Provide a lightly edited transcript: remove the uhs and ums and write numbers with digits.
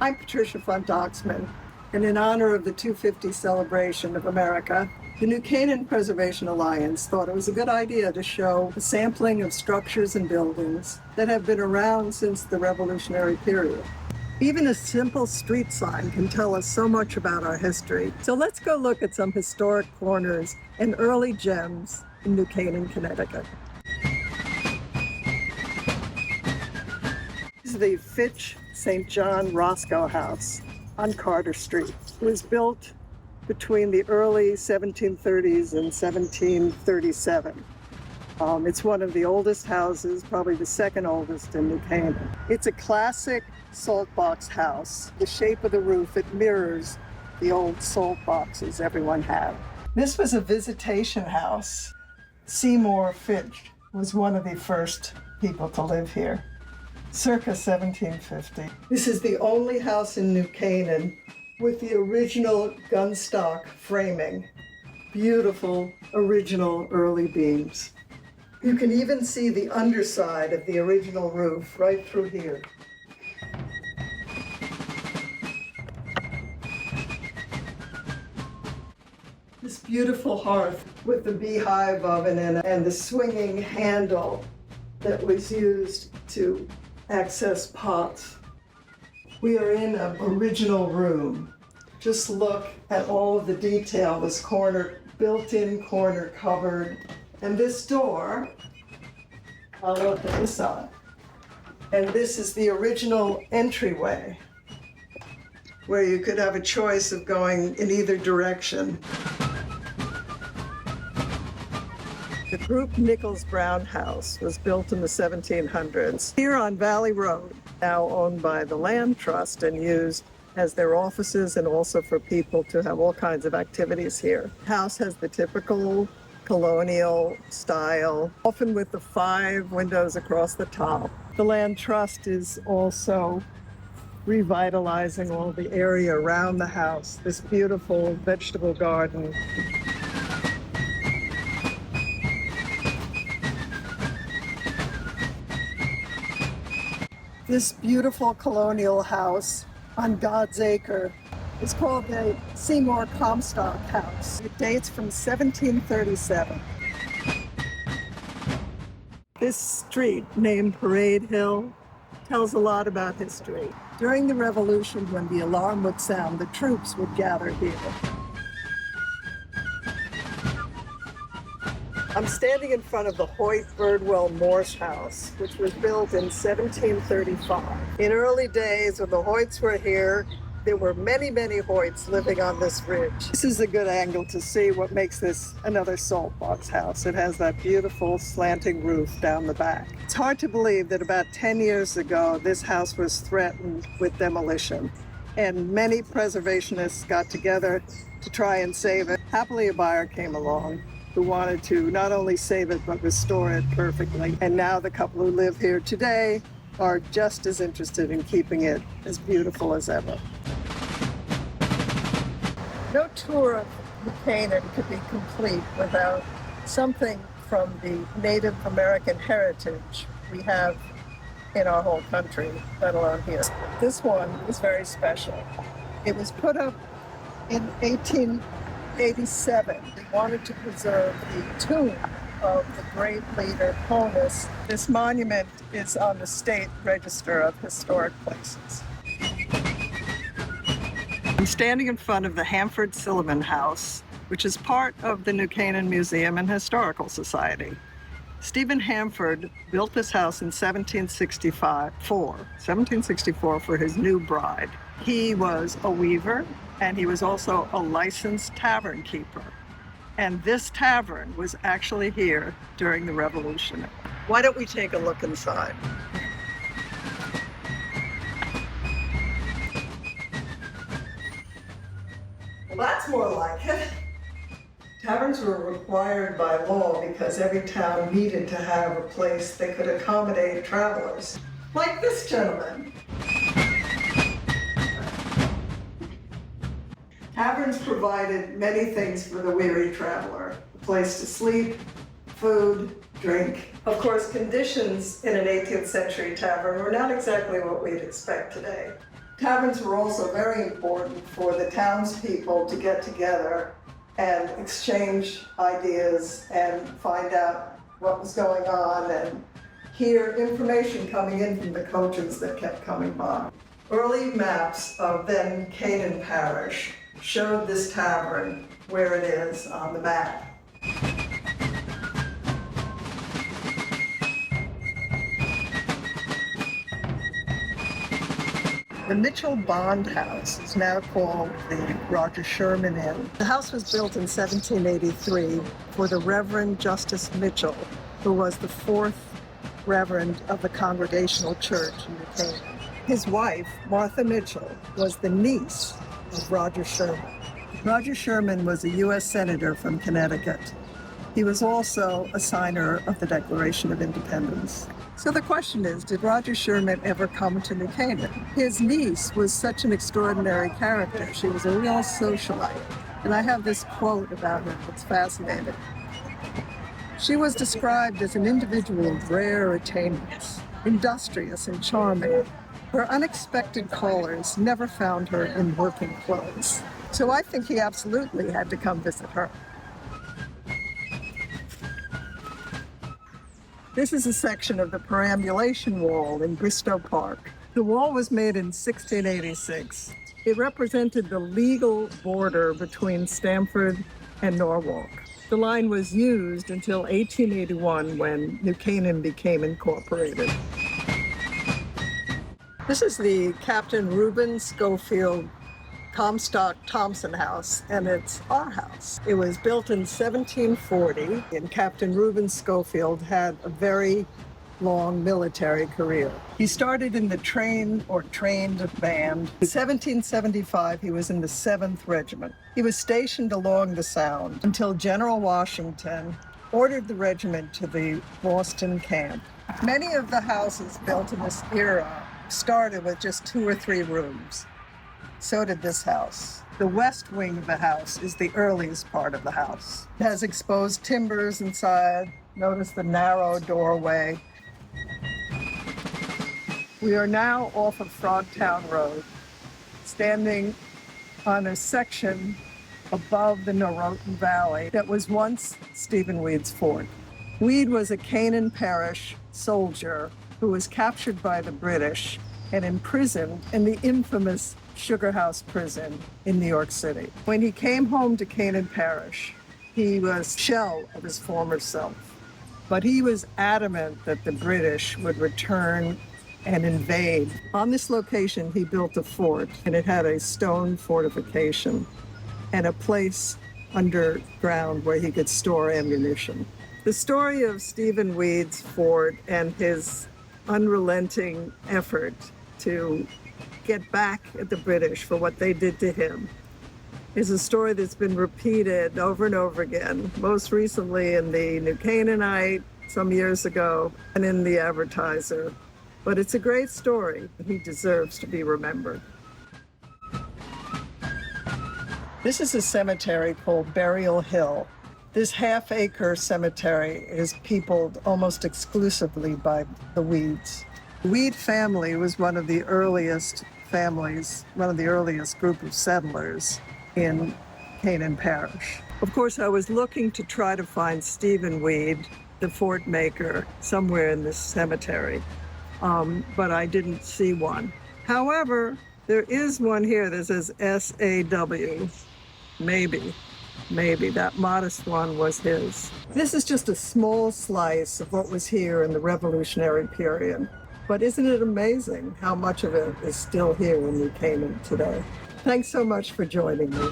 I'm Patricia Funt Oxman, and in honor of the 250 celebration of America, the New Canaan Preservation Alliance thought it was a good idea to show a sampling of structures and buildings that have been around since the Revolutionary period. Even a simple street sign can tell us so much about our history. So let's go look at some historic corners and early gems in New Canaan, Connecticut. This is the Fitch St. John Roscoe House on Carter Street. It was built between the early 1730s and 1737. It's one of the oldest houses, probably the second oldest in New Canaan. It's a classic salt box house. The shape of the roof, it mirrors the old salt boxes everyone had. This was a visitation house. Seymour Fitch was one of the first people to live here, circa 1750. This is the only house in New Canaan with the original gunstock framing. Beautiful, original early beams. You can even see the underside of the original roof right through here. This beautiful hearth with the beehive oven in it and the swinging handle that was used to access pots. We are in an original room. Just look at all of the detail, this corner, built-in corner cupboard. And this door, I'll open this up. And this is the original entryway, where you could have a choice of going in either direction. The Group Nichols Brown House was built in the 1700s here on Valley Road, now owned by the Land Trust and used as their offices and also for people to have all kinds of activities here. The house has the typical colonial style, often with the 5 windows across the top. The Land Trust is also revitalizing all the area around the house, this beautiful vegetable garden. This beautiful colonial house on God's Acre is called the Seymour Comstock House. It dates from 1737. This street, named Parade Hill, tells a lot about history. During the Revolution, when the alarm would sound, the troops would gather here. I'm standing in front of the Hoyt Birdwell Morse House, which was built in 1735. In early days, when the Hoyts were here, there were many, many Hoyts living on this ridge. This is a good angle to see what makes this another salt box house. It has that beautiful slanting roof down the back. It's hard to believe that about 10 years ago, this house was threatened with demolition, and many preservationists got together to try and save it. Happily, a buyer came along who wanted to not only save it, but restore it perfectly. And now the couple who live here today are just as interested in keeping it as beautiful as ever. No tour of New Canaan could be complete without something from the Native American heritage we have in our whole country, let alone here. This one is very special. It was put up in 1887. We wanted to preserve the tomb of the great leader Honus. This monument is on the State Register of Historic Places. I'm standing in front of the Hanford Silliman House, which is part of the New Canaan Museum and Historical Society. Stephen Hanford built this house in 1764 for his new bride. He was a weaver, and he was also a licensed tavern keeper. And this tavern was actually here during the Revolution. Why don't we take a look inside? Well, that's more like it. Taverns were required by law because every town needed to have a place that could accommodate travelers, like this gentleman. Taverns provided many things for the weary traveler: a place to sleep, food, drink. Of course, conditions in an 18th century tavern were not exactly what we'd expect today. Taverns were also very important for the townspeople to get together and exchange ideas and find out what was going on and hear information coming in from the coaches that kept coming by. Early maps of then Canaan Parish showed this tavern where it is on the map. The Mitchell Bond House is now called the Roger Sherman Inn. The house was built in 1783 for the Reverend Justice Mitchell, who was the fourth Reverend of the Congregational Church in New Canaan. His wife, Martha Mitchell, was the niece of Roger Sherman. Roger Sherman was a U.S. Senator from Connecticut. He was also a signer of the Declaration of Independence. So the question is, did Roger Sherman ever come to New Canaan? His niece was such an extraordinary character. She was a real socialite. And I have this quote about her that's fascinating. She was described as an individual of rare attainments, industrious and charming. Her unexpected callers never found her in working clothes. So I think he absolutely had to come visit her. This is a section of the perambulation wall in Bristow Park. The wall was made in 1686. It represented the legal border between Stamford and Norwalk. The line was used until 1881 when New Canaan became incorporated. This is the Captain Reuben Schofield Comstock Thompson House, and it's our house. It was built in 1740, and Captain Reuben Schofield had a very long military career. He started in the trained band. In 1775, he was in the 7th Regiment. He was stationed along the Sound until General Washington ordered the regiment to the Boston camp. Many of the houses built in this era started with just 2 or 3 rooms. So did this house. The west wing of the house is the earliest part of the house. It has exposed timbers inside. Notice the narrow doorway. We are now off of Frogtown Road, standing on a section above the Norotan Valley that was once Stephen Weed's fort. Weed was a Canaan Parish soldier who was captured by the British and imprisoned in the infamous Sugar House prison in New York City. When he came home to Canaan Parish, he was a shell of his former self. But he was adamant that the British would return and invade. On this location, he built a fort, and it had a stone fortification and a place underground where he could store ammunition. The story of Stephen Weed's fort and his unrelenting effort to get back at the British for what they did to him is a story that's been repeated over and over again, most recently in the New Canaanite some years ago and in the Advertiser. But it's a great story. He deserves to be remembered. This is a cemetery called Burial Hill. This half-acre cemetery is peopled almost exclusively by the Weeds. The Weed family was one of the earliest families, one of the earliest group of settlers in Canaan Parish. Of course, I was looking to try to find Stephen Weed, the fort maker, somewhere in this cemetery, but I didn't see one. However, there is one here that says SAW. Maybe that modest one was his. This is just a small slice of what was here in the Revolutionary period. But isn't it amazing how much of it is still here in New Canaan today? Thanks so much for joining me.